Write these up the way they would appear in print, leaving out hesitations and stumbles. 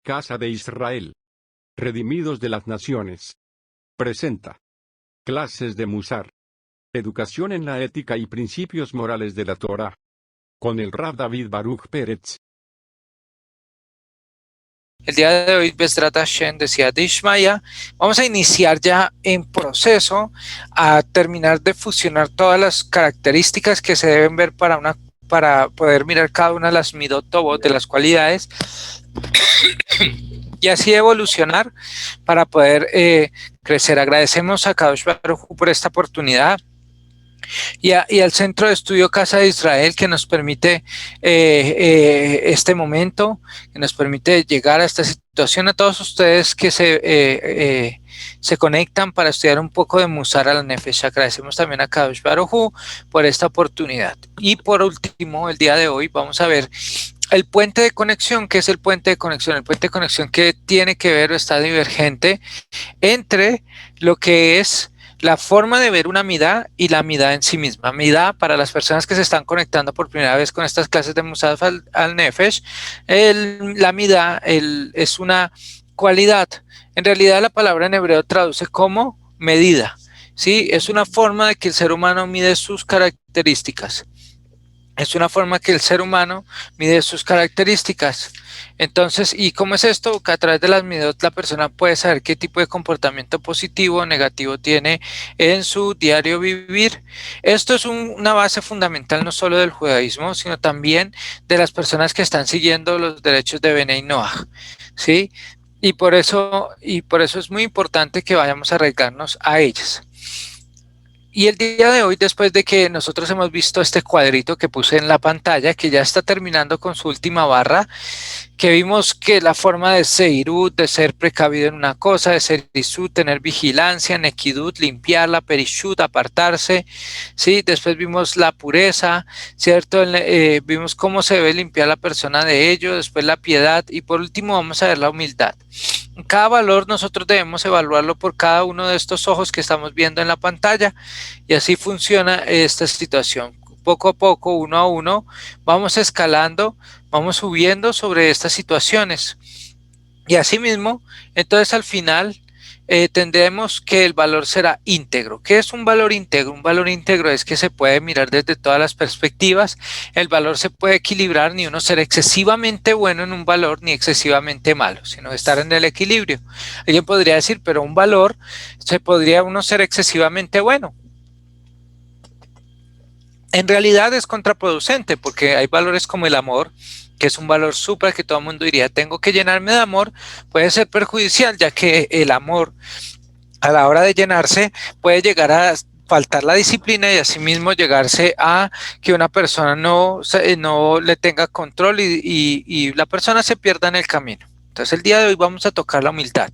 Casa de Israel. Redimidos de las Naciones. Presenta. Clases de Musar. Educación en la ética y principios morales de la Torá. Con el Rav David Baruch Pérez. El día de hoy, Bezrat Hashem, decía Dishmaya, vamos a iniciar ya en proceso a terminar de fusionar todas las características que se deben ver para poder mirar cada una de las midot tovot, de las cualidades, y así evolucionar para poder crecer. Agradecemos a Kadosh Baruj Hu por esta oportunidad. Y al Centro de Estudio Casa de Israel, que nos permite este momento, que nos permite llegar a esta situación, a todos ustedes que se conectan para estudiar un poco de Musar al Nefesh. Agradecemos también a Kadosh Baruj Hu por esta oportunidad. Y por último, el día de hoy vamos a ver el puente de conexión. ¿Qué es el puente de conexión? El puente de conexión que tiene que ver o está divergente entre lo que es la forma de ver una midá y la midá en sí misma. Midá, para las personas que se están conectando por primera vez con estas clases de Musar al Nefesh, la midá es una cualidad. En realidad la palabra en hebreo traduce como medida, ¿sí? Es una forma de que el ser humano mide sus características. Es una forma que el ser humano mide sus características. Entonces, ¿y cómo es esto? Que a través de las midot la persona puede saber qué tipo de comportamiento positivo o negativo tiene en su diario vivir. Esto es una base fundamental no solo del judaísmo, sino también de las personas que están siguiendo los derechos de Benei Noach, ¿sí? Y por eso es muy importante que vayamos a arraigarnos a ellas. Y el día de hoy, después de que nosotros hemos visto este cuadrito que puse en la pantalla, que ya está terminando con su última barra, que vimos que la forma de seirut, de ser precavido en una cosa, de ser isut, tener vigilancia, nequidut, limpiarla, perishut, apartarse, ¿sí? Después vimos la pureza, ¿cierto? Vimos cómo se debe limpiar la persona de ello, después la piedad y por último vamos a ver la humildad. Cada valor nosotros debemos evaluarlo por cada uno de estos ojos que estamos viendo en la pantalla y así funciona esta situación. Poco a poco, uno a uno, vamos escalando, vamos subiendo sobre estas situaciones. Y asimismo, entonces al final tendremos que el valor será íntegro. ¿Qué es un valor íntegro? Un valor íntegro es que se puede mirar desde todas las perspectivas. El valor se puede equilibrar, ni uno ser excesivamente bueno en un valor, ni excesivamente malo, sino estar en el equilibrio. Alguien podría decir, pero un valor, se podría uno ser excesivamente bueno. En realidad es contraproducente porque hay valores como el amor, que es un valor supra que todo el mundo diría tengo que llenarme de amor, puede ser perjudicial ya que el amor a la hora de llenarse puede llegar a faltar la disciplina y asimismo llegarse a que una persona no le tenga control y la persona se pierda en el camino. Entonces el día de hoy vamos a tocar la humildad.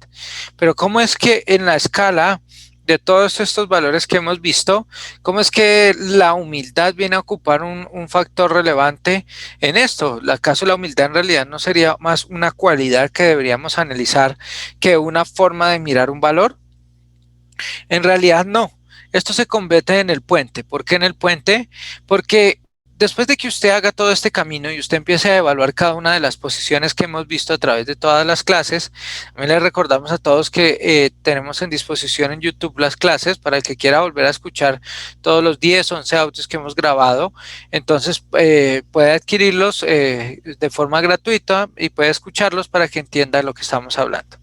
Pero ¿cómo es que en la escala de todos estos valores que hemos visto, cómo es que la humildad viene a ocupar un factor relevante en esto? ¿Acaso la humildad en realidad no sería más una cualidad que deberíamos analizar que una forma de mirar un valor? En realidad no. Esto se convierte en el puente. ¿Por qué en el puente? Porque después de que usted haga todo este camino y usted empiece a evaluar cada una de las posiciones que hemos visto a través de todas las clases, también les recordamos a todos que tenemos en disposición en YouTube las clases para el que quiera volver a escuchar todos los 10, 11 audios que hemos grabado. Entonces puede adquirirlos de forma gratuita y puede escucharlos para que entienda lo que estamos hablando.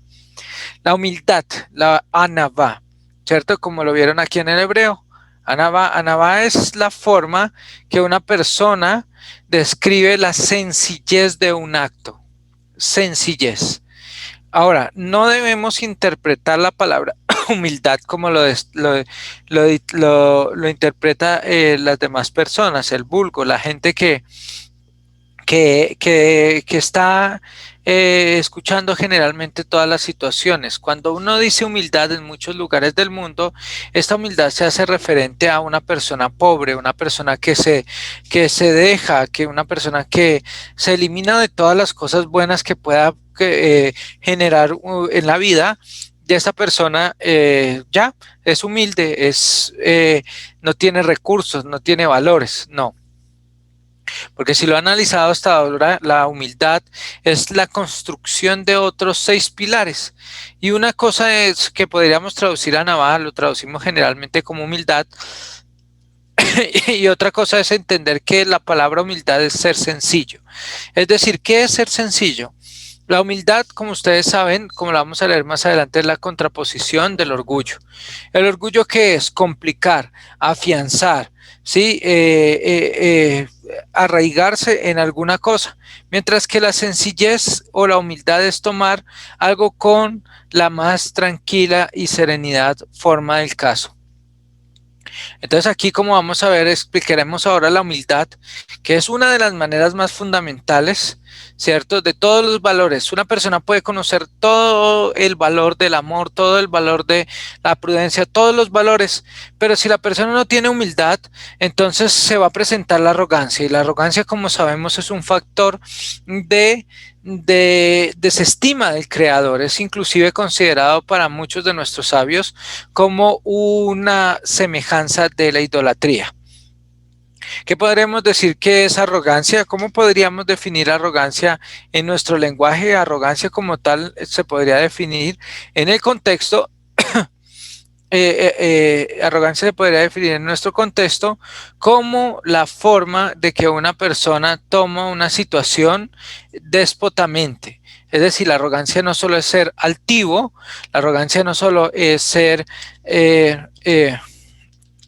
La humildad, la anavá, ¿cierto? Como lo vieron aquí en el hebreo. Anavá es la forma que una persona describe la sencillez de un acto. Sencillez. Ahora, no debemos interpretar la palabra humildad como lo interpreta las demás personas, el vulgo, la gente que está escuchando generalmente todas las situaciones. Cuando uno dice humildad en muchos lugares del mundo, esta humildad se hace referente a una persona pobre, una persona que se deja, una persona que se elimina de todas las cosas buenas que pueda generar en la vida. Y esa persona ya es humilde, no tiene recursos, no tiene valores, no. Porque si lo he analizado hasta ahora, la humildad es la construcción de otros 6 pilares. Y una cosa es que podríamos traducir a Naval, lo traducimos generalmente como humildad, y otra cosa es entender que la palabra humildad es ser sencillo. Es decir, ¿qué es ser sencillo? La humildad, como ustedes saben, como la vamos a leer más adelante, es la contraposición del orgullo. El orgullo, ¿qué es? Complicar, afianzar, ¿sí? Arraigarse en alguna cosa. Mientras que la sencillez o la humildad es tomar algo con la más tranquila y serenidad forma del caso. Entonces aquí, como vamos a ver, explicaremos ahora la humildad, que es una de las maneras más fundamentales, ¿cierto? De todos los valores. Una persona puede conocer todo el valor del amor, todo el valor de la prudencia, todos los valores, pero si la persona no tiene humildad, entonces se va a presentar la arrogancia. Y la arrogancia, como sabemos, es un factor de desestima del creador. Es inclusive considerado para muchos de nuestros sabios como una semejanza de la idolatría. ¿Qué podríamos decir que es arrogancia? ¿Cómo podríamos definir arrogancia en nuestro lenguaje? Arrogancia como tal se podría definir en el contexto. Arrogancia se podría definir en nuestro contexto como la forma de que una persona toma una situación déspotamente. Es decir, la arrogancia no solo es ser altivo, la arrogancia no solo es ser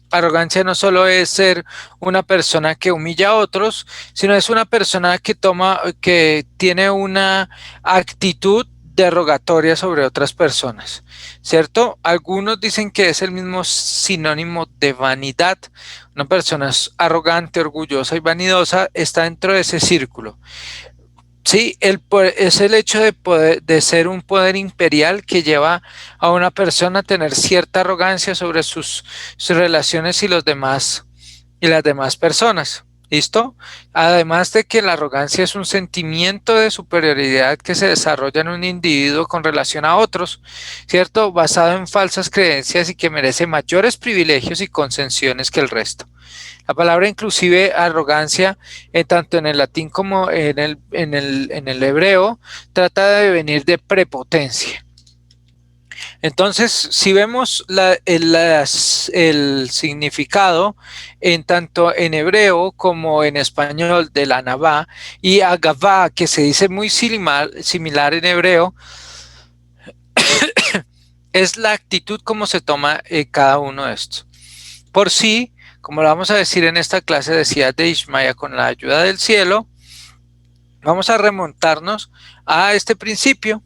arrogancia no solo es ser una persona que humilla a otros, sino es una persona que tiene una actitud derogatoria sobre otras personas, ¿cierto? Algunos dicen que es el mismo sinónimo de vanidad. Una persona arrogante, orgullosa y vanidosa está dentro de ese círculo. Sí, es el hecho de ser un poder imperial que lleva a una persona a tener cierta arrogancia sobre sus relaciones y las demás personas. ¿Listo? Además de que la arrogancia es un sentimiento de superioridad que se desarrolla en un individuo con relación a otros, ¿cierto? Basado en falsas creencias y que merece mayores privilegios y concesiones que el resto. La palabra inclusive arrogancia, tanto en el latín como en el hebreo, trata de venir de prepotencia. Entonces, si vemos el significado en tanto en hebreo como en español de la Navá y agavá, que se dice muy similar en hebreo, es la actitud como se toma cada uno de estos. Por sí, como lo vamos a decir en esta clase de Siyat de Ishmaya con la ayuda del cielo, vamos a remontarnos a este principio.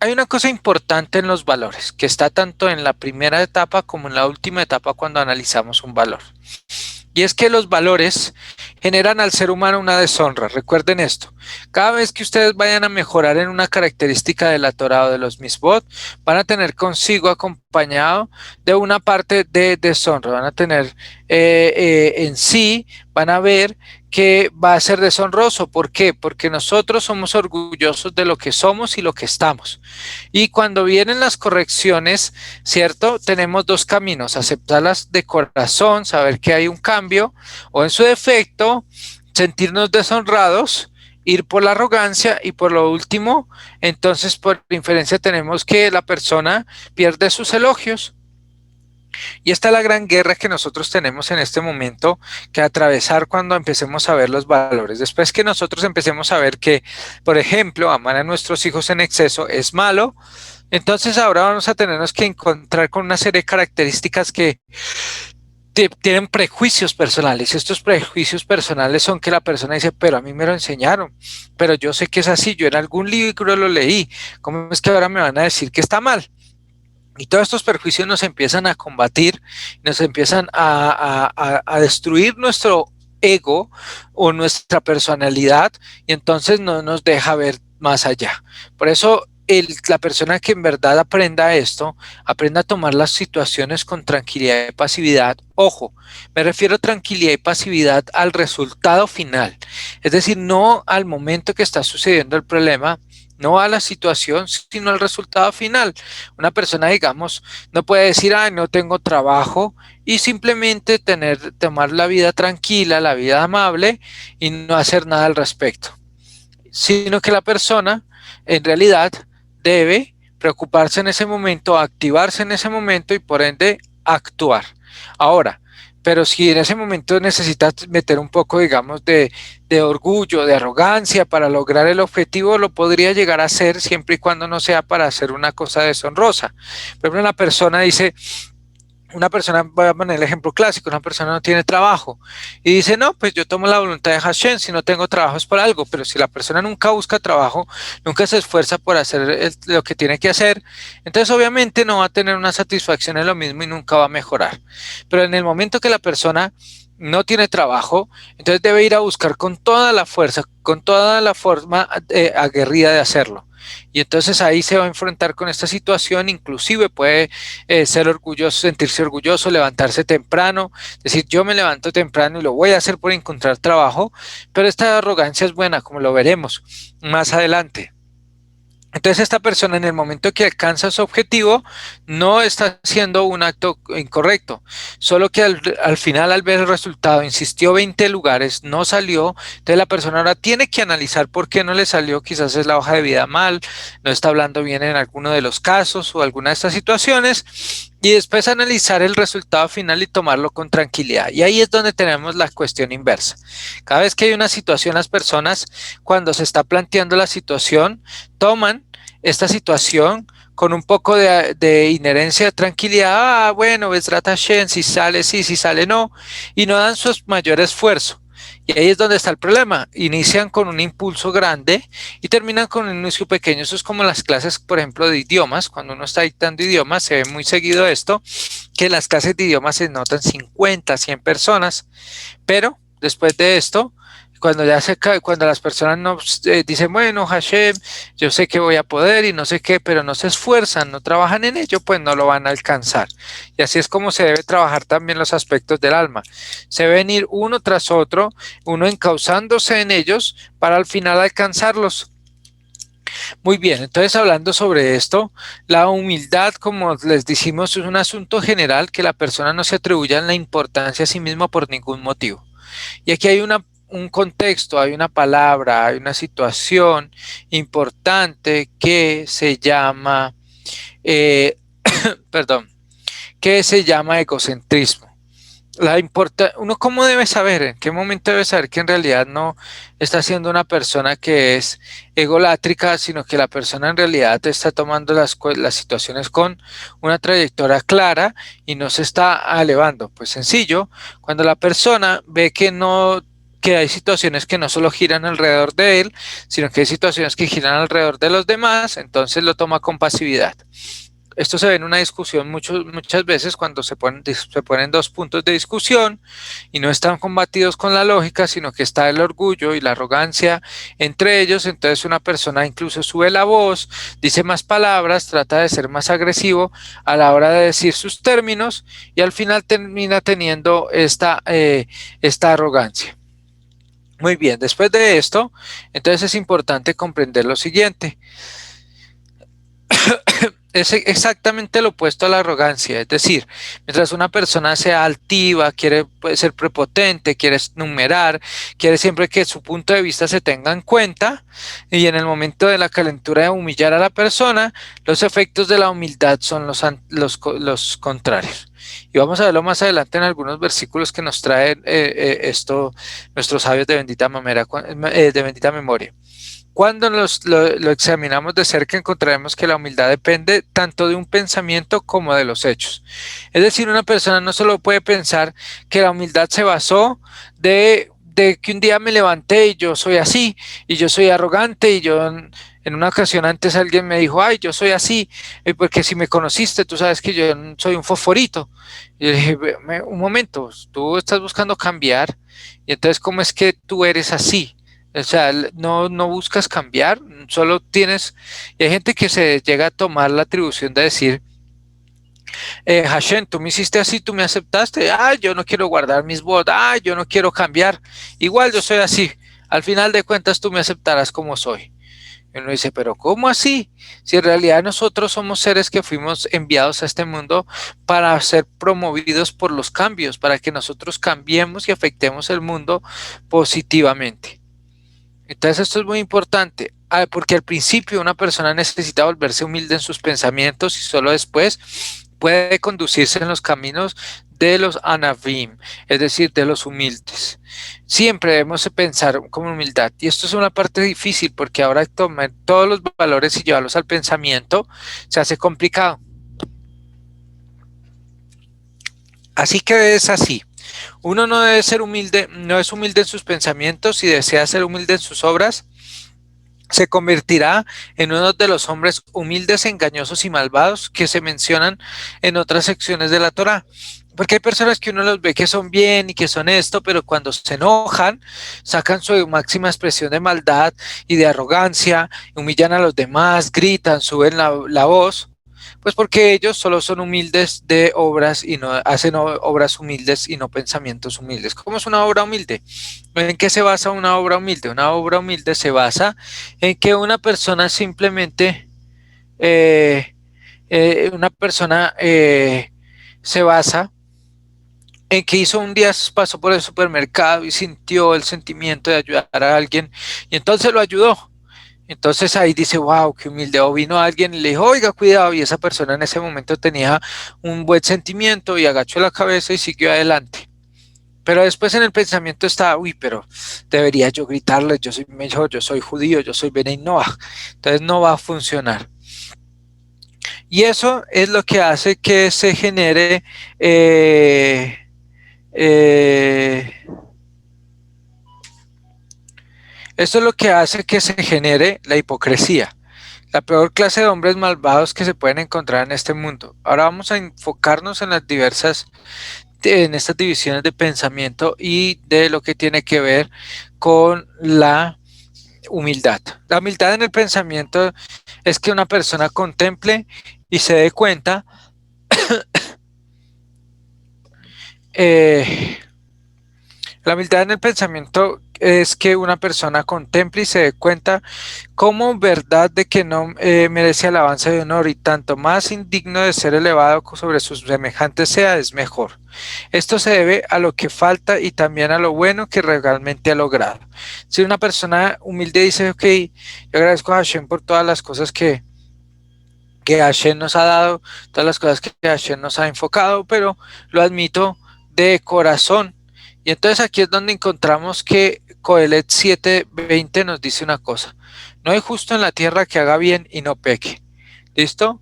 Hay una cosa importante en los valores, que está tanto en la primera etapa como en la última etapa cuando analizamos un valor. Y es que los valores generan al ser humano una deshonra. Recuerden esto. Cada vez que ustedes vayan a mejorar en una característica de la Torah o de los misbot, van a tener consigo acompañado de una parte de deshonra. Van a tener en sí, van a ver que va a ser deshonroso. ¿Por qué? Porque nosotros somos orgullosos de lo que somos y lo que estamos. Y cuando vienen las correcciones, ¿cierto? Tenemos dos caminos, aceptarlas de corazón, saber que hay un cambio, o en su defecto, sentirnos deshonrados, ir por la arrogancia y por lo último, entonces por inferencia tenemos que la persona pierde sus elogios. Y esta es la gran guerra que nosotros tenemos en este momento que atravesar cuando empecemos a ver los valores. Después que nosotros empecemos a ver que, por ejemplo, amar a nuestros hijos en exceso es malo, entonces ahora vamos a tenernos que encontrar con una serie de características que tienen prejuicios personales. Estos prejuicios personales son que la persona dice, pero a mí me lo enseñaron, pero yo sé que es así, yo en algún libro lo leí, ¿cómo es que ahora me van a decir que está mal? Y todos estos perjuicios nos empiezan a combatir, nos empiezan a destruir nuestro ego o nuestra personalidad y entonces no nos deja ver más allá. Por eso la persona que en verdad aprenda esto, aprenda a tomar las situaciones con tranquilidad y pasividad. Ojo, me refiero a tranquilidad y pasividad al resultado final. Es decir, no al momento que está sucediendo el problema, no a la situación, sino al resultado final. Una persona, digamos, no puede decir, ay, no tengo trabajo, y simplemente tomar la vida tranquila, la vida amable, y no hacer nada al respecto. Sino que la persona, en realidad, debe preocuparse en ese momento, activarse en ese momento y por ende actuar. Ahora, pero si en ese momento necesitas meter un poco, digamos, de orgullo, de arrogancia para lograr el objetivo, lo podría llegar a hacer siempre y cuando no sea para hacer una cosa deshonrosa. Por ejemplo, una persona dice, una persona, voy a poner el ejemplo clásico, una persona no tiene trabajo y dice, no, pues yo tomo la voluntad de Hashem, si no tengo trabajo es por algo, pero si la persona nunca busca trabajo, nunca se esfuerza por hacer lo que tiene que hacer, entonces obviamente no va a tener una satisfacción en lo mismo y nunca va a mejorar. Pero en el momento que la persona no tiene trabajo, entonces debe ir a buscar con toda la fuerza, con toda la forma aguerrida de hacerlo. Y entonces ahí se va a enfrentar con esta situación, inclusive puede ser orgulloso, sentirse orgulloso, levantarse temprano, decir yo me levanto temprano y lo voy a hacer por encontrar trabajo, pero esta arrogancia es buena, como lo veremos más adelante. Entonces esta persona en el momento que alcanza su objetivo no está haciendo un acto incorrecto, solo que al final al ver el resultado insistió 20 lugares, no salió, entonces la persona ahora tiene que analizar por qué no le salió, quizás es la hoja de vida mal, no está hablando bien en alguno de los casos o alguna de estas situaciones y después analizar el resultado final y tomarlo con tranquilidad. Y ahí es donde tenemos la cuestión inversa. Cada vez que hay una situación, las personas cuando se está planteando la situación toman esta situación con un poco de inherencia de tranquilidad, bueno, Bezrat Hashem, si sale sí, si sale no, y no dan su mayor esfuerzo. Y ahí es donde está el problema. Inician con un impulso grande y terminan con un inicio pequeño. Eso es como las clases, por ejemplo, de idiomas. Cuando uno está dictando idiomas, se ve muy seguido esto, que en las clases de idiomas se notan 50, 100 personas, pero después de esto, cuando las personas no dicen, bueno, Hashem, yo sé que voy a poder y no sé qué, pero no se esfuerzan, no trabajan en ello, pues no lo van a alcanzar. Y así es como se debe trabajar también los aspectos del alma. Se deben ir uno tras otro, uno encauzándose en ellos para al final alcanzarlos. Muy bien, entonces hablando sobre esto, la humildad, como les dijimos, es un asunto general que la persona no se atribuya en la importancia a sí misma por ningún motivo. Y aquí hay un contexto, hay una palabra, hay una situación importante que se llama, eh, perdón, que se llama egocentrismo. Uno cómo debe saber, en qué momento debe saber que en realidad no está siendo una persona que es egolátrica, sino que la persona en realidad está tomando las situaciones con una trayectoria clara y no se está elevando. Pues sencillo, cuando la persona ve que hay situaciones que no solo giran alrededor de él, sino que hay situaciones que giran alrededor de los demás, entonces lo toma con pasividad. Esto se ve en una discusión muchas veces cuando se ponen dos puntos de discusión y no están combatidos con la lógica, sino que está el orgullo y la arrogancia entre ellos. Entonces una persona incluso sube la voz, dice más palabras, trata de ser más agresivo a la hora de decir sus términos y al final termina teniendo esta arrogancia. Muy bien, después de esto, entonces es importante comprender lo siguiente. Es exactamente lo opuesto a la arrogancia, es decir, mientras una persona sea altiva, puede ser prepotente, quiere numerar, quiere siempre que su punto de vista se tenga en cuenta y en el momento de la calentura de humillar a la persona, los efectos de la humildad son los contrarios. Y vamos a verlo más adelante en algunos versículos que nos traen esto nuestros sabios de bendita memoria. Cuando lo examinamos de cerca encontraremos que la humildad depende tanto de un pensamiento como de los hechos. Es decir, una persona no solo puede pensar que la humildad se basó de que un día me levanté y yo soy así, y yo soy arrogante, y yo en una ocasión antes alguien me dijo, ay, yo soy así, porque si me conociste, tú sabes que yo soy un fosforito. Y yo dije, un momento, tú estás buscando cambiar, y entonces, ¿cómo es que tú eres así? O sea, no buscas cambiar, solo tienes, y hay gente que se llega a tomar la atribución de decir, Hashem, tú me hiciste así, tú me aceptaste, yo no quiero guardar mis votos, yo no quiero cambiar, igual yo soy así, al final de cuentas tú me aceptarás como soy. Y uno dice, pero ¿cómo así? Si en realidad nosotros somos seres que fuimos enviados a este mundo para ser promovidos por los cambios, para que nosotros cambiemos y afectemos el mundo positivamente. Entonces esto es muy importante, porque al principio una persona necesita volverse humilde en sus pensamientos y solo después puede conducirse en los caminos de los anavim, es decir, de los humildes. Siempre debemos pensar con humildad, y esto es una parte difícil porque ahora tomar todos los valores y llevarlos al pensamiento se hace complicado. Así que es así. Uno no debe ser humilde, no es humilde en sus pensamientos y desea ser humilde en sus obras, se convertirá en uno de los hombres humildes, engañosos y malvados que se mencionan en otras secciones de la Torá. Porque hay personas que uno los ve que son bien y que son esto, pero cuando se enojan, sacan su máxima expresión de maldad y de arrogancia, humillan a los demás, gritan, suben la voz. Pues porque ellos solo son humildes de obras y no hacen obras humildes y no pensamientos humildes. ¿Cómo es una obra humilde? ¿En qué se basa una obra humilde? Una obra humilde se basa en que una persona simplemente, eh, una persona se basa en que hizo un día, pasó por el supermercado y sintió el sentimiento de ayudar a alguien y entonces lo ayudó. Entonces ahí dice, wow, qué humilde. O vino alguien y le dijo, oiga, cuidado. Y esa persona en ese momento tenía un buen sentimiento y agachó la cabeza y siguió adelante. Pero después en el pensamiento está, uy, pero debería yo gritarle, yo soy mejor, yo soy judío, yo soy Benay Noah. Entonces no va a funcionar. Y eso es lo que hace que se genere eh, esto es lo que hace que se genere la hipocresía, la peor clase de hombres malvados que se pueden encontrar en este mundo. Ahora vamos a enfocarnos en las en estas divisiones de pensamiento y de lo que tiene que ver con la humildad. La humildad en el pensamiento es que una persona contemple y se dé cuenta la humildad en el pensamiento es que una persona contemple y se dé cuenta como verdad de que no merece alabanza y honor y tanto más indigno de ser elevado sobre sus semejantes sea, es mejor. Esto se debe a lo que falta y también a lo bueno que realmente ha logrado. Si una persona humilde dice, ok, yo agradezco a Hashem por todas las cosas que Hashem nos ha dado, todas las cosas que Hashem nos ha enfocado, pero lo admito de corazón. Y entonces aquí es donde encontramos que Coelet 7:20 nos dice una cosa. No hay justo en la tierra que haga bien y no peque. ¿Listo?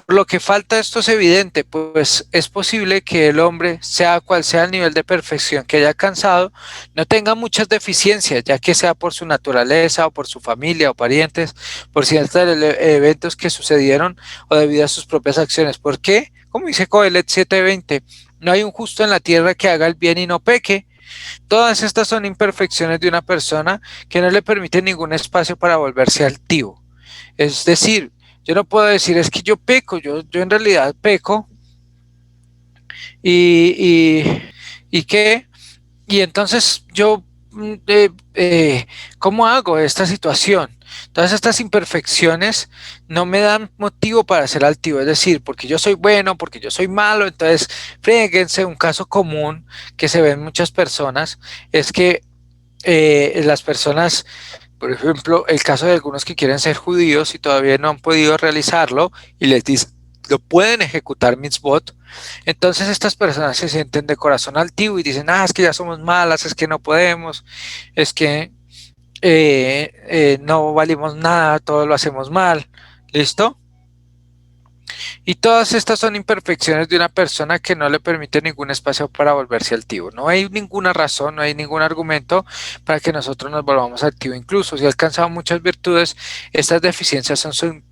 Por lo que falta esto es evidente, pues es posible que el hombre, sea cual sea el nivel de perfección que haya alcanzado, no tenga muchas deficiencias, ya que sea por su naturaleza o por su familia o parientes, por ciertos eventos que sucedieron o debido a sus propias acciones. ¿Por qué? Como dice Coelet 7:20, no hay un justo en la tierra que haga el bien y no peque. Todas estas son imperfecciones de una persona que no le permite ningún espacio para volverse altivo. Es decir, yo no puedo decir es que yo peco, yo en realidad peco y, y, y qué, y entonces yo, ¿cómo hago esta situación? Todas estas imperfecciones no me dan motivo para ser altivo, es decir, porque yo soy bueno, porque yo soy malo, entonces fréguense. Un caso común que se ve en muchas personas es que las personas, por ejemplo, el caso de algunos que quieren ser judíos y todavía no han podido realizarlo y les dicen, lo pueden ejecutar mitzvot, entonces estas personas se sienten de corazón altivo y dicen, es que ya somos malas, es que no podemos, es que no valimos nada, todo lo hacemos mal, ¿listo? Y todas estas son imperfecciones de una persona que no le permite ningún espacio para volverse altivo. No hay ninguna razón, no hay ningún argumento para que nosotros nos volvamos altivos. Incluso si ha alcanzado muchas virtudes, estas deficiencias son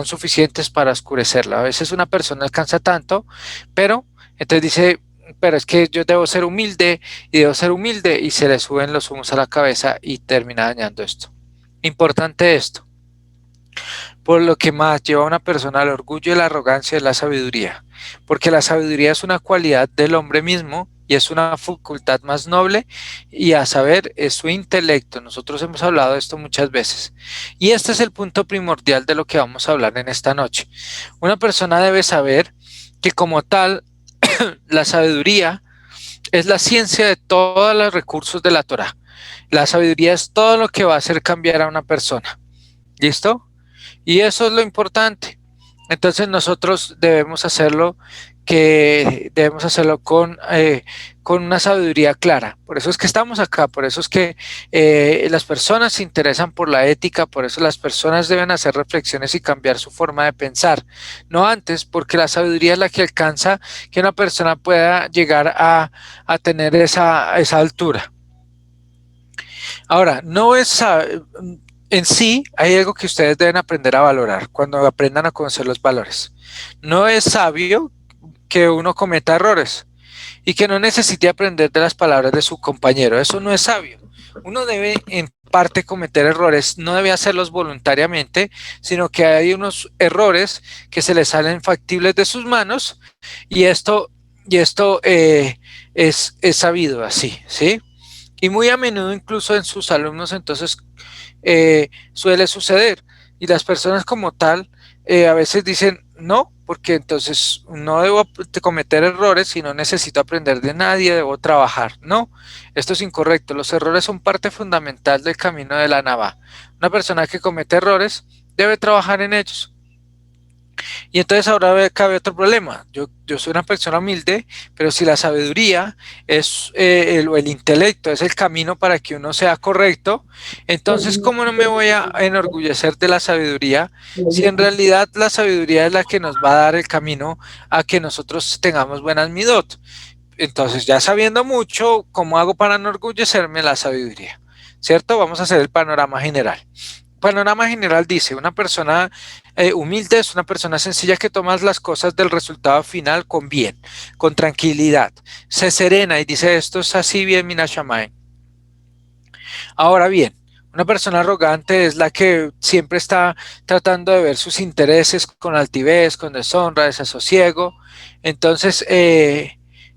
suficientes para oscurecerla. A veces una persona alcanza tanto, pero entonces dice, pero es que yo debo ser humilde y debo ser humilde y se le suben los humos a la cabeza y termina dañando esto. Importante esto. Por lo que más lleva a una persona al orgullo y la arrogancia es la sabiduría, porque la sabiduría es una cualidad del hombre mismo y es una facultad más noble, y a saber, es su intelecto. Nosotros hemos hablado de esto muchas veces. Y este es el punto primordial de lo que vamos a hablar en esta noche. Una persona debe saber que como tal, la sabiduría es la ciencia de todos los recursos de la Torá. La sabiduría es todo lo que va a hacer cambiar a una persona. ¿Listo? Y eso es lo importante. Entonces nosotros debemos hacerlo con una sabiduría clara. Por eso es que estamos acá, por eso es que las personas se interesan por la ética, por eso las personas deben hacer reflexiones y cambiar su forma de pensar. No antes, porque la sabiduría es la que alcanza que una persona pueda llegar a tener esa altura. Ahora, no es en sí, hay algo que ustedes deben aprender a valorar cuando aprendan a conocer los valores. No es sabio que uno cometa errores y que no necesite aprender de las palabras de su compañero. Eso no es sabio. Uno debe en parte cometer errores, no debe hacerlos voluntariamente, sino que hay unos errores que se le salen factibles de sus manos y esto es sabido así, ¿sí? Y muy a menudo incluso en sus alumnos entonces suele suceder. Y las personas como tal a veces dicen no, porque entonces no debo cometer errores si no necesito aprender de nadie, debo trabajar. No, esto es incorrecto. Los errores son parte fundamental del camino de la Navá. Una persona que comete errores debe trabajar en ellos. Y entonces ahora cabe otro problema. Yo soy una persona humilde, pero si la sabiduría es el intelecto, es el camino para que uno sea correcto, entonces ¿cómo no me voy a enorgullecer de la sabiduría si en realidad la sabiduría es la que nos va a dar el camino a que nosotros tengamos buenas midot? Entonces ya sabiendo mucho, ¿cómo hago para enorgullecerme de la sabiduría? ¿Cierto? Vamos a hacer el panorama general. Panorama general dice, una persona humilde es una persona sencilla que toma las cosas del resultado final con bien, con tranquilidad. Se serena y dice, esto es así bien, Minashamay. Ahora bien, una persona arrogante es la que siempre está tratando de ver sus intereses con altivez, con deshonra, desasosiego. Entonces,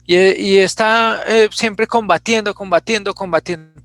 y está siempre combatiendo,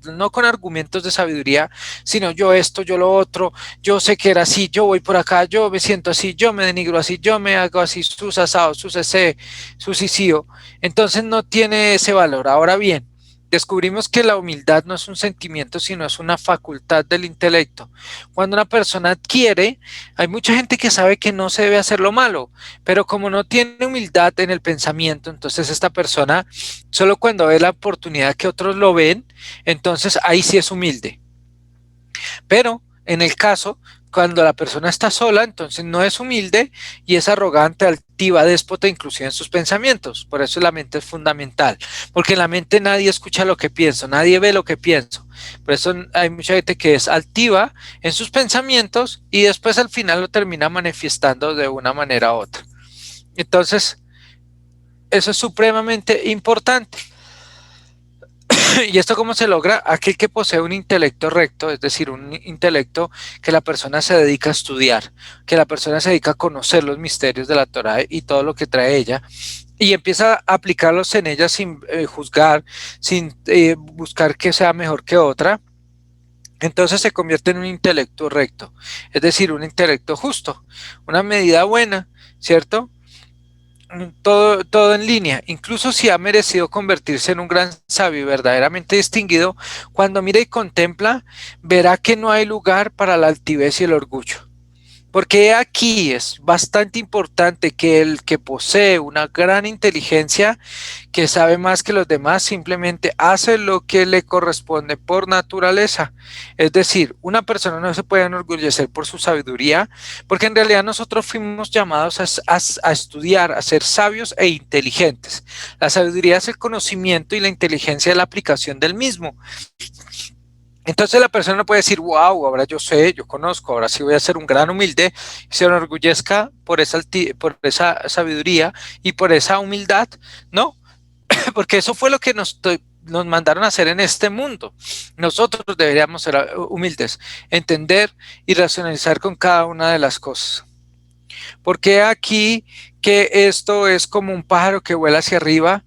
no con argumentos de sabiduría, sino yo esto, yo lo otro, yo sé que era así, yo voy por acá, yo me siento así, yo me denigro así, yo me hago así, sus asados, sus ese, sus isío. Entonces no tiene ese valor. Ahora bien, descubrimos que la humildad no es un sentimiento, sino es una facultad del intelecto. Cuando una persona adquiere, hay mucha gente que sabe que no se debe hacer lo malo, pero como no tiene humildad en el pensamiento, entonces esta persona, solo cuando ve la oportunidad que otros lo ven, entonces ahí sí es humilde. Pero en el caso, cuando la persona está sola, entonces no es humilde y es arrogante, altiva, déspota, inclusive en sus pensamientos. Por eso la mente es fundamental, porque en la mente nadie escucha lo que pienso, nadie ve lo que pienso. Por eso hay mucha gente que es altiva en sus pensamientos y después al final lo termina manifestando de una manera u otra. Entonces, eso es supremamente importante. ¿Y esto cómo se logra? Aquel que posee un intelecto recto, es decir, un intelecto que la persona se dedica a estudiar, que la persona se dedica a conocer los misterios de la Torá y todo lo que trae ella, y empieza a aplicarlos en ella sin juzgar, sin buscar que sea mejor que otra, entonces se convierte en un intelecto recto, es decir, un intelecto justo, una medida buena, ¿cierto? Todo en línea, incluso si ha merecido convertirse en un gran sabio y verdaderamente distinguido, cuando mira y contempla, verá que no hay lugar para la altivez y el orgullo. Porque aquí es bastante importante que el que posee una gran inteligencia, que sabe más que los demás, simplemente hace lo que le corresponde por naturaleza. Es decir, una persona no se puede enorgullecer por su sabiduría, porque en realidad nosotros fuimos llamados a estudiar, a ser sabios e inteligentes. La sabiduría es el conocimiento y la inteligencia es la aplicación del mismo. Entonces la persona no puede decir, wow, ahora yo sé, yo conozco, ahora sí voy a ser un gran humilde, y se enorgullezca por por esa sabiduría y por esa humildad. No, porque eso fue lo que nos mandaron a hacer en este mundo. Nosotros deberíamos ser humildes, entender y racionalizar con cada una de las cosas. Porque aquí que esto es como un pájaro que vuela hacia arriba,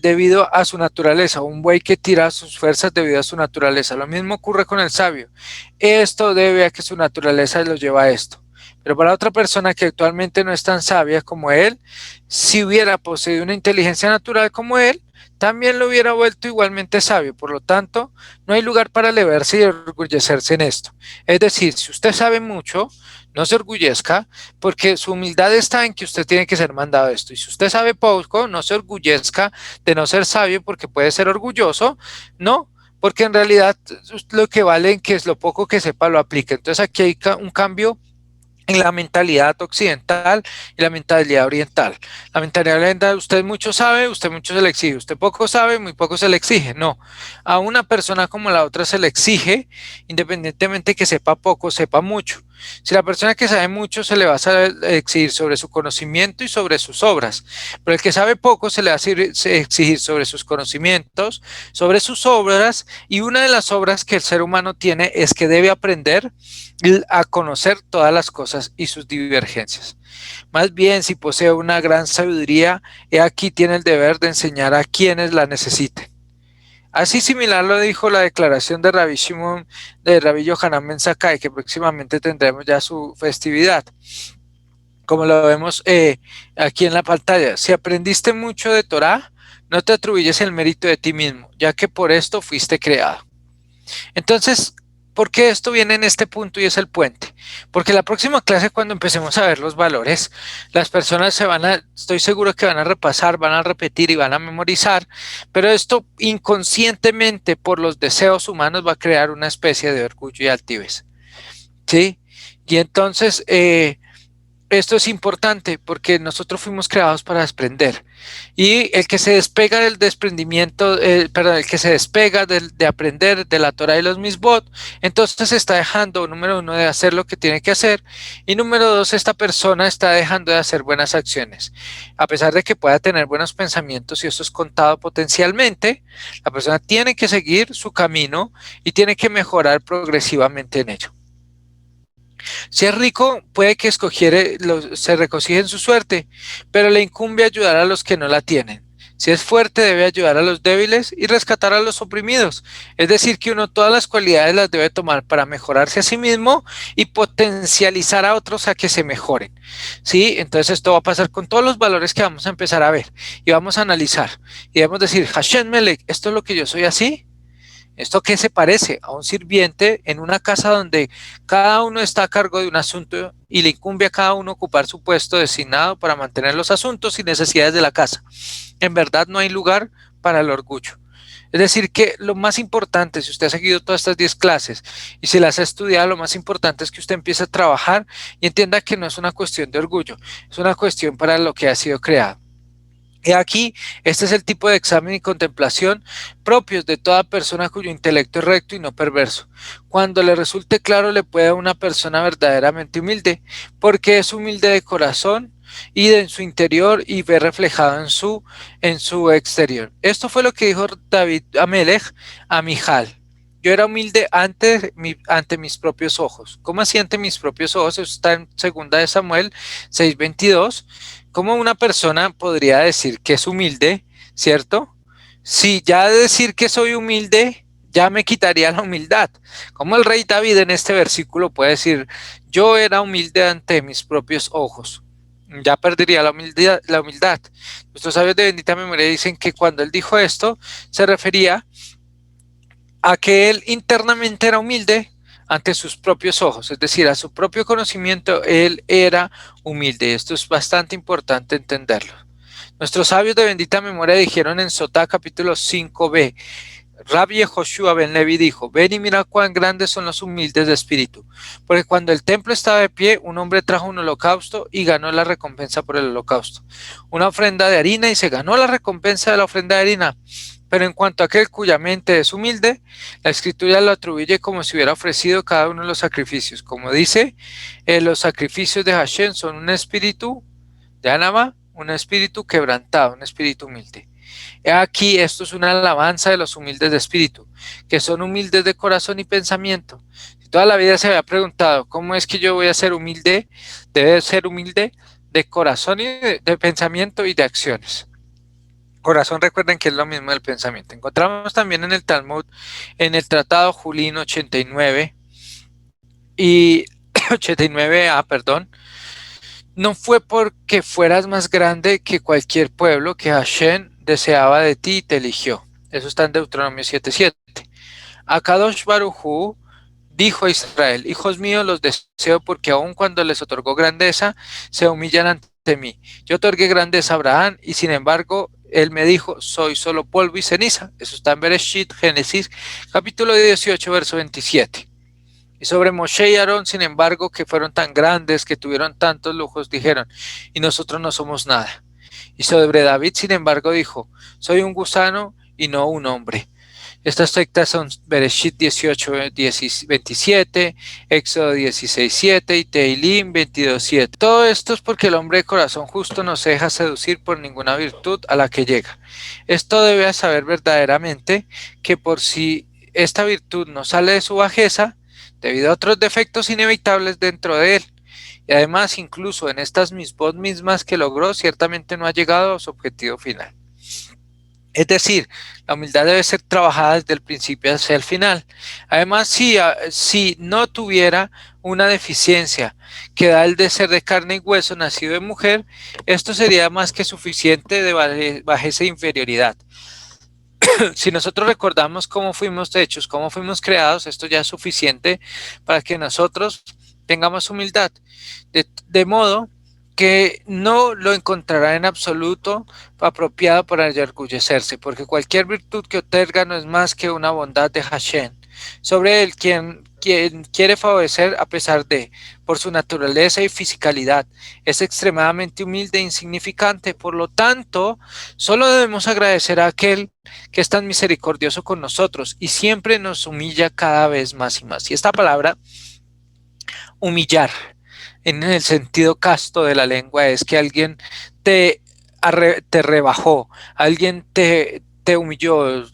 debido a su naturaleza, un buey que tira sus fuerzas debido a su naturaleza. Lo mismo ocurre con el sabio. Esto debe a que su naturaleza lo lleva a esto. Pero para otra persona que actualmente no es tan sabia como él, si hubiera poseído una inteligencia natural como él, también lo hubiera vuelto igualmente sabio. Por lo tanto, no hay lugar para alevarse y orgullecerse en esto. Es decir, si usted sabe mucho, no se orgullezca, porque su humildad está en que usted tiene que ser mandado a esto. Y si usted sabe poco, no se orgullezca de no ser sabio, porque puede ser orgulloso, no, porque en realidad lo que vale es que es lo poco que sepa lo aplique. Entonces aquí hay un cambio en la mentalidad occidental y la mentalidad oriental. La mentalidad oriental, usted mucho sabe, usted mucho se le exige, usted poco sabe, muy poco se le exige. No, a una persona como la otra se le exige, independientemente que sepa poco, sepa mucho. Si la persona que sabe mucho se le va a exigir sobre su conocimiento y sobre sus obras, pero el que sabe poco se le va a exigir sobre sus conocimientos, sobre sus obras, y una de las obras que el ser humano tiene es que debe aprender a conocer todas las cosas y sus divergencias. Más bien, si posee una gran sabiduría, he aquí tiene el deber de enseñar a quienes la necesiten. Así similar lo dijo la declaración de Rabbi Shimon, de Rabbi Yohanan Ben Zakkai, que próximamente tendremos ya su festividad. Como lo vemos aquí en la pantalla, si aprendiste mucho de Torah, no te atribuyes el mérito de ti mismo, ya que por esto fuiste creado. Entonces, ¿por qué esto viene en este punto y es el puente? Porque la próxima clase, cuando empecemos a ver los valores, las personas estoy seguro que van a repasar, van a repetir y van a memorizar, pero esto inconscientemente por los deseos humanos va a crear una especie de orgullo y altivez. ¿Sí? Y entonces, esto es importante porque nosotros fuimos creados para desprender, y el que se despega del desprendimiento, perdón, el que se despega de aprender de la Torah y los misbot, entonces está dejando, número uno, de hacer lo que tiene que hacer, y número dos, esta persona está dejando de hacer buenas acciones. A pesar de que pueda tener buenos pensamientos, y esto es contado potencialmente, la persona tiene que seguir su camino y tiene que mejorar progresivamente en ello. Si es rico, puede que se regocije en su suerte, pero le incumbe ayudar a los que no la tienen. Si es fuerte, debe ayudar a los débiles y rescatar a los oprimidos. Es decir, que uno todas las cualidades las debe tomar para mejorarse a sí mismo y potencializar a otros a que se mejoren. ¿Sí? Entonces esto va a pasar con todos los valores que vamos a empezar a ver y vamos a analizar. Y vamos a decir, Hashem Melech, ¿esto es lo que yo soy así? ¿Esto qué se parece? A un sirviente en una casa donde cada uno está a cargo de un asunto y le incumbe a cada uno ocupar su puesto designado para mantener los asuntos y necesidades de la casa. En verdad no hay lugar para el orgullo. Es decir, que lo más importante, si usted ha seguido todas estas 10 clases y si las ha estudiado, lo más importante es que usted empiece a trabajar y entienda que no es una cuestión de orgullo, es una cuestión para lo que ha sido creado. Y aquí, este es el tipo de examen y contemplación propios de toda persona cuyo intelecto es recto y no perverso. Cuando le resulte claro, le puede a una persona verdaderamente humilde, porque es humilde de corazón y en su interior y ve reflejado en su exterior. Esto fue lo que dijo David Amelech a Mijal. Yo era humilde ante mis propios ojos. ¿Cómo así ante mis propios ojos? Eso está en 2 de Samuel 6:22. ¿Cómo una persona podría decir que es humilde, cierto? Si ya decir que soy humilde, ya me quitaría la humildad. ¿Cómo el rey David en este versículo puede decir, yo era humilde ante mis propios ojos? Ya perdería la humildad. Nuestros sabios de bendita memoria dicen que cuando él dijo esto, se refería a que él internamente era humilde ante sus propios ojos, es decir, a su propio conocimiento, él era humilde. Y esto es bastante importante entenderlo. Nuestros sabios de bendita memoria dijeron en Sotá capítulo 5b, Rabbi Joshua ben Levi dijo, ven y mira cuán grandes son los humildes de espíritu, porque cuando el templo estaba de pie, un hombre trajo un holocausto y ganó la recompensa por el holocausto, una ofrenda de harina y se ganó la recompensa de la ofrenda de harina. Pero en cuanto a aquel cuya mente es humilde, la escritura lo atribuye como si hubiera ofrecido cada uno de los sacrificios. Como dice, los sacrificios de Hashem son un espíritu de Anama, un espíritu quebrantado, un espíritu humilde. Aquí esto es una alabanza de los humildes de espíritu, que son humildes de corazón y pensamiento. Si toda la vida se había preguntado, ¿cómo es que yo voy a ser humilde? Debe ser humilde de corazón y de pensamiento y de acciones. Corazón, recuerden que es lo mismo del pensamiento. Encontramos también en el Talmud, en el Tratado Julín 89 y 89a, perdón, no fue porque fueras más grande que cualquier pueblo que Hashem deseaba de ti y te eligió. Eso está en Deuteronomio 7:7. Akadosh Baruj Hu dijo a Israel: hijos míos, los deseo porque aun cuando les otorgó grandeza, se humillan ante mí. Yo otorgué grandeza a Abraham y sin embargo, él me dijo: soy solo polvo y ceniza. Eso está en Bereshit, Génesis, capítulo 18, verso 27. Y sobre Moshe y Aarón, sin embargo, que fueron tan grandes, que tuvieron tantos lujos, dijeron: y nosotros no somos nada. Y sobre David, sin embargo, dijo: soy un gusano y no un hombre. Estas sectas son Bereshit 18, 27, Éxodo 16, 7 y Teilim 22, 7. Todo esto es porque el hombre de corazón justo no se deja seducir por ninguna virtud a la que llega. Esto debe saber verdaderamente que por si esta virtud no sale de su bajeza, debido a otros defectos inevitables dentro de él. Y además, incluso en estas misbot mismas que logró, ciertamente no ha llegado a su objetivo final. Es decir, la humildad debe ser trabajada desde el principio hacia el final. Además, si no tuviera una deficiencia que da el de ser de carne y hueso, nacido de mujer, esto sería más que suficiente de bajeza e inferioridad. Si nosotros recordamos cómo fuimos hechos, cómo fuimos creados, esto ya es suficiente para que nosotros tengamos humildad. De modo que no lo encontrará en absoluto apropiado para enorgullecerse, porque cualquier virtud que otorga no es más que una bondad de Hashem sobre él, quien quiere favorecer a pesar de, por su naturaleza y fisicalidad, es extremadamente humilde e insignificante. Por lo tanto, solo debemos agradecer a aquel que es tan misericordioso con nosotros y siempre nos humilla cada vez más y más. Y esta palabra, humillar, en el sentido casto de la lengua, es que alguien te rebajó, alguien te humilló,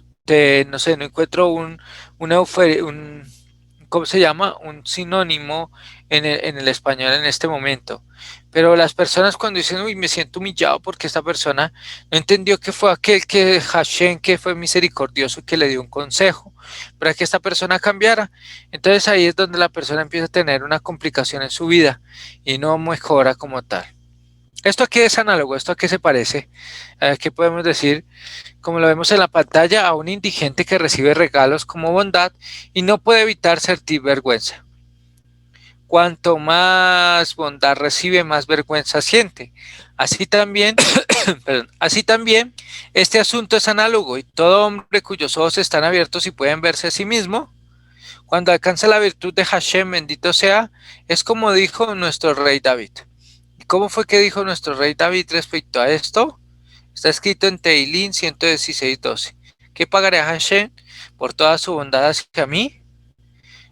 no sé, no encuentro un ¿cómo se llama? Un sinónimo en el español en este momento. Pero las personas cuando dicen: uy, me siento humillado porque esta persona no entendió que fue aquel que Hashem, que fue misericordioso, que le dio un consejo para que esta persona cambiara. Entonces ahí es donde la persona empieza a tener una complicación en su vida y no mejora como tal. ¿Esto a qué es análogo? ¿Esto a qué se parece? ¿Qué podemos decir? Como lo vemos en la pantalla, a un indigente que recibe regalos como bondad y no puede evitar sentir vergüenza. Cuanto más bondad recibe, más vergüenza siente. Así también, así también, este asunto es análogo, y todo hombre cuyos ojos están abiertos y pueden verse a sí mismo, cuando alcanza la virtud de Hashem, bendito sea, es como dijo nuestro rey David. ¿Y cómo fue que dijo nuestro rey David respecto a esto? Está escrito en Teilín 116:12. ¿Qué pagaré a Hashem por toda su bondad hacia mí?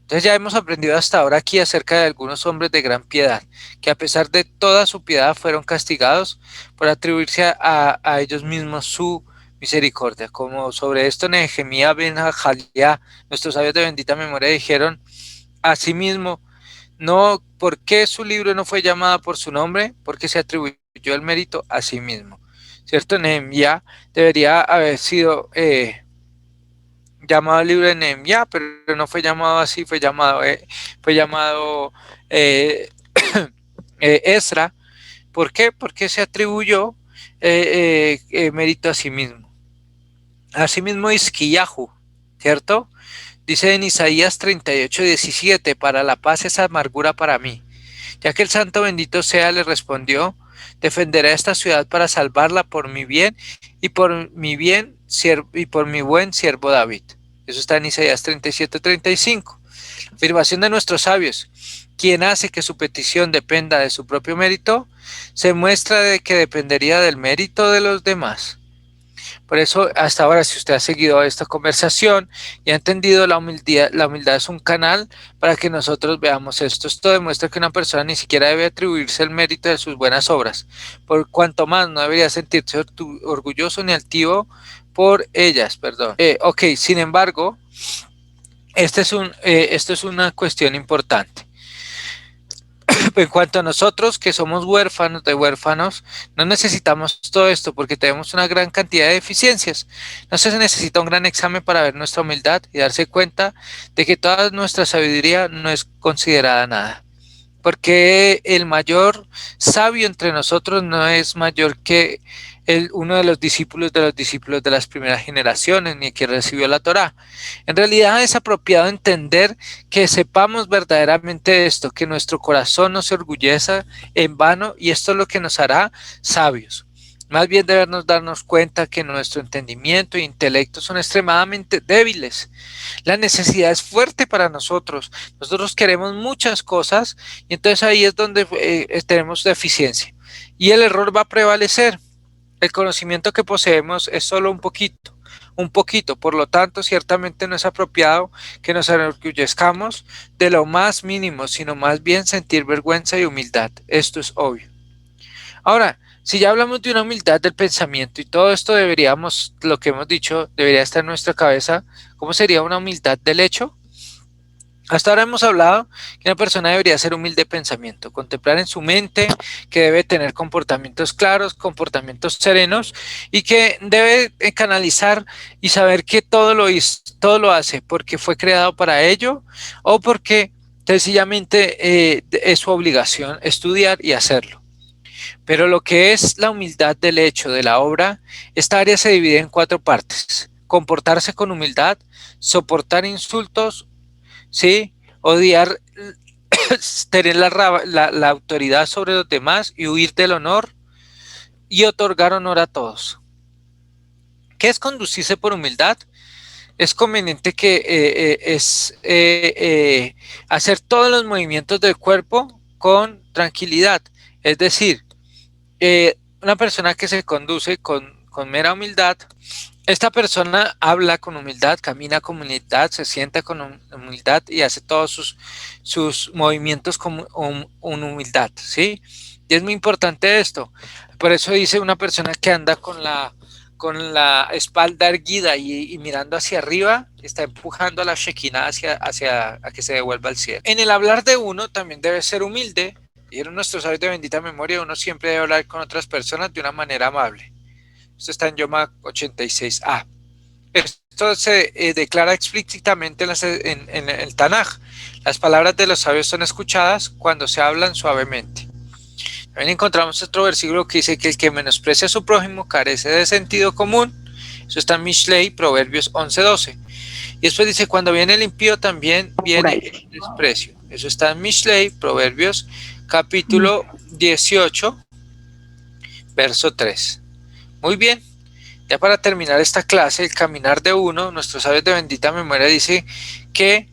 Entonces ya hemos aprendido hasta ahora aquí acerca de algunos hombres de gran piedad, que a pesar de toda su piedad fueron castigados por atribuirse a ellos mismos su misericordia. Como sobre esto Nehemías ben Hajaliah, nuestros sabios de bendita memoria, dijeron: asimismo, no, ¿por qué su libro no fue llamado por su nombre? Porque se atribuyó el mérito a sí mismo. ¿Cierto? Nehemías debería haber sido llamado el libro de Nehemías, pero no fue llamado así, fue llamado Esra. ¿Por qué? Porque se atribuyó mérito a sí mismo. Asimismo, Hizquíyahu, ¿cierto? Dice en Isaías 38:17: para la paz es amargura para mí. Ya que el santo bendito sea le respondió: defenderé a esta ciudad para salvarla por mi bien y por mi buen siervo David. Eso está en Isaías 37:35. Afirmación de nuestros sabios: quien hace que su petición dependa de su propio mérito, se muestra de que dependería del mérito de los demás. Por eso, hasta ahora, si usted ha seguido esta conversación y ha entendido la humildad es un canal para que nosotros veamos esto. Esto demuestra que una persona ni siquiera debe atribuirse el mérito de sus buenas obras, por cuanto más no debería sentirse orgulloso ni altivo por ellas, perdón. Sin embargo, esto es una cuestión importante. en cuanto a nosotros, que somos huérfanos de huérfanos, no necesitamos todo esto porque tenemos una gran cantidad de deficiencias. No se necesita un gran examen para ver nuestra humildad y darse cuenta de que toda nuestra sabiduría no es considerada nada. Porque el mayor sabio entre nosotros no es mayor que uno de los discípulos de las primeras generaciones, ni que recibió la Torá. En realidad es apropiado entender que sepamos verdaderamente esto, que nuestro corazón no se orgulleza en vano, y esto es lo que nos hará sabios. Más bien debemos darnos cuenta que nuestro entendimiento e intelecto son extremadamente débiles. La necesidad es fuerte para nosotros. Nosotros queremos muchas cosas y entonces ahí es donde tenemos deficiencia. Y el error va a prevalecer. El conocimiento que poseemos es solo un poquito. Por lo tanto, ciertamente no es apropiado que nos enorgullezcamos de lo más mínimo, sino más bien sentir vergüenza y humildad. Esto es obvio. Ahora, si ya hablamos de una humildad del pensamiento y todo esto lo que hemos dicho, debería estar en nuestra cabeza, ¿cómo sería una humildad del hecho? Hasta ahora hemos hablado que una persona debería ser humilde de pensamiento, contemplar en su mente que debe tener comportamientos claros, comportamientos serenos y que debe canalizar y saber que todo lo hace porque fue creado para ello o porque sencillamente es su obligación estudiar y hacerlo. Pero lo que es la humildad del hecho de la obra, esta área se divide en 4 partes: comportarse con humildad, soportar insultos, ¿sí? Odiar, tener la autoridad sobre los demás y huir del honor y otorgar honor a todos. ¿Qué es conducirse por humildad? Es conveniente que hacer todos los movimientos del cuerpo con tranquilidad. Es decir, una persona que se conduce con mera humildad, esta persona habla con humildad, camina con humildad, se sienta con humildad y hace todos sus movimientos con humildad, ¿sí? Y es muy importante esto. Por eso dice una persona que anda con la espalda erguida y mirando hacia arriba, está empujando a la Shekinah hacia a que se devuelva al cielo. En el hablar de uno también debe ser humilde. Y en nuestros sabios de bendita memoria, uno siempre debe hablar con otras personas de una manera amable. Esto está en Yoma 86a. Esto se declara explícitamente en el Tanaj. Las palabras de los sabios son escuchadas cuando se hablan suavemente. También encontramos otro versículo que dice que el que menosprecia a su prójimo carece de sentido común. Eso está en Mishlei, Proverbios 11:12. Y después dice, cuando viene el impío también viene el desprecio. Eso está en Mishlei, Proverbios capítulo 18, verso 3. Muy bien, ya para terminar esta clase, el caminar de uno, nuestros sabios de bendita memoria dice que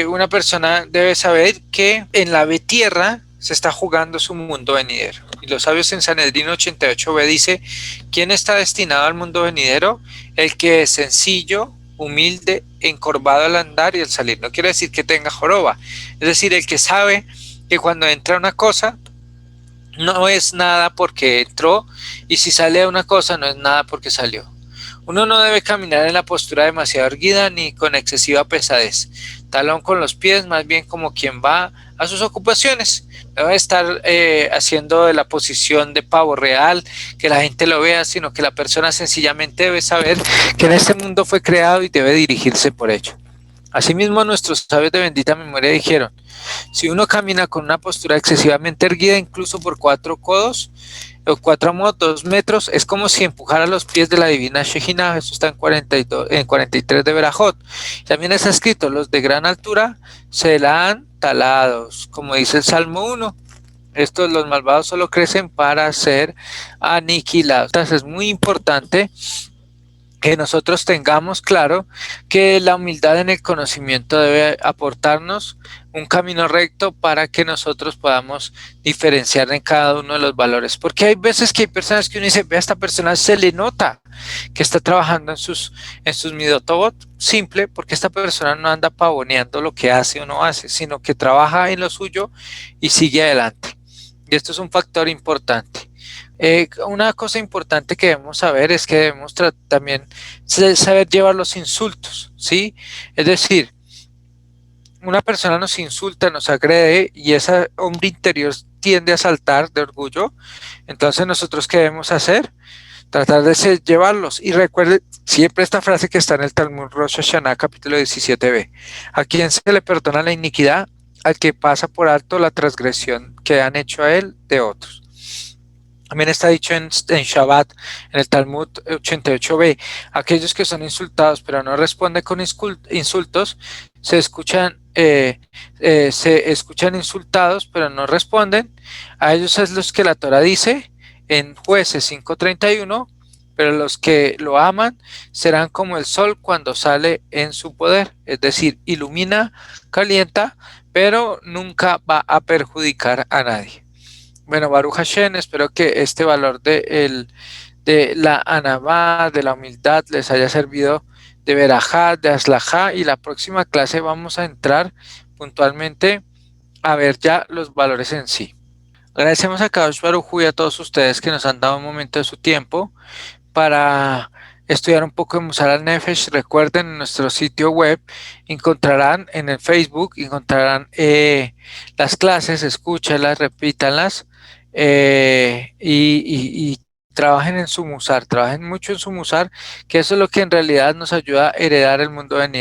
una persona debe saber que en la tierra se está jugando su mundo venidero. Y los sabios en Sanedrín 88b dice, ¿quién está destinado al mundo venidero? El que es sencillo, humilde, encorvado al andar y al salir. No quiere decir que tenga joroba, es decir, el que sabe que cuando entra una cosa no es nada porque entró, y si sale una cosa no es nada porque salió. Uno no debe caminar en la postura demasiado erguida ni con excesiva pesadez, talón con los pies, más bien como quien va a sus ocupaciones. No debe estar haciendo de la posición de pavo real, que la gente lo vea, sino que la persona sencillamente debe saber que en este mundo fue creado y debe dirigirse por ello. Asimismo, nuestros sabios de bendita memoria dijeron, si uno camina con una postura excesivamente erguida, incluso por 4 codos, o 2 metros, es como si empujara los pies de la divina Shekinah. Eso está en 43 de Berajot. También está escrito, los de gran altura serán talados, como dice el Salmo 1. Los malvados solo crecen para ser aniquilados. Entonces es muy importante que nosotros tengamos claro que la humildad en el conocimiento debe aportarnos un camino recto para que nosotros podamos diferenciar en cada uno de los valores. Porque hay veces que hay personas que uno dice, ve, a esta persona se le nota que está trabajando en sus midotobot, simple, porque esta persona no anda pavoneando lo que hace o no hace, sino que trabaja en lo suyo y sigue adelante. Y esto es un factor importante. Una cosa importante que debemos saber es que debemos también saber llevar los insultos, ¿sí? Es decir, una persona nos insulta, nos agrede y ese hombre interior tiende a saltar de orgullo, entonces nosotros ¿qué debemos hacer? Tratar de llevarlos. Y recuerde siempre esta frase que está en el Talmud Rosh Hashanah, capítulo 17b. ¿A quién se le perdona la iniquidad? Al que pasa por alto la transgresión que han hecho a él de otros. También está dicho en Shabbat, en el Talmud 88b, aquellos que son insultados pero no responden con insultos, se escuchan insultados pero no responden. A ellos es los que la Torah dice en Jueces 5:31, pero los que lo aman serán como el sol cuando sale en su poder, es decir, ilumina, calienta, pero nunca va a perjudicar a nadie. Bueno, Baruch Hashem, espero que este valor de la anabá, de la humildad, les haya servido de verajá, de aslajá, y la próxima clase vamos a entrar puntualmente a ver ya los valores en sí. Agradecemos a Kadosh Baruj Hu y a todos ustedes que nos han dado un momento de su tiempo para estudiar un poco de Musar al Nefesh. Recuerden, en nuestro sitio web encontrarán en el Facebook, encontrarán las clases, escúchenlas, repítanlas y trabajen en su Musar, trabajen mucho en su Musar, que eso es lo que en realidad nos ayuda a heredar el mundo venidero.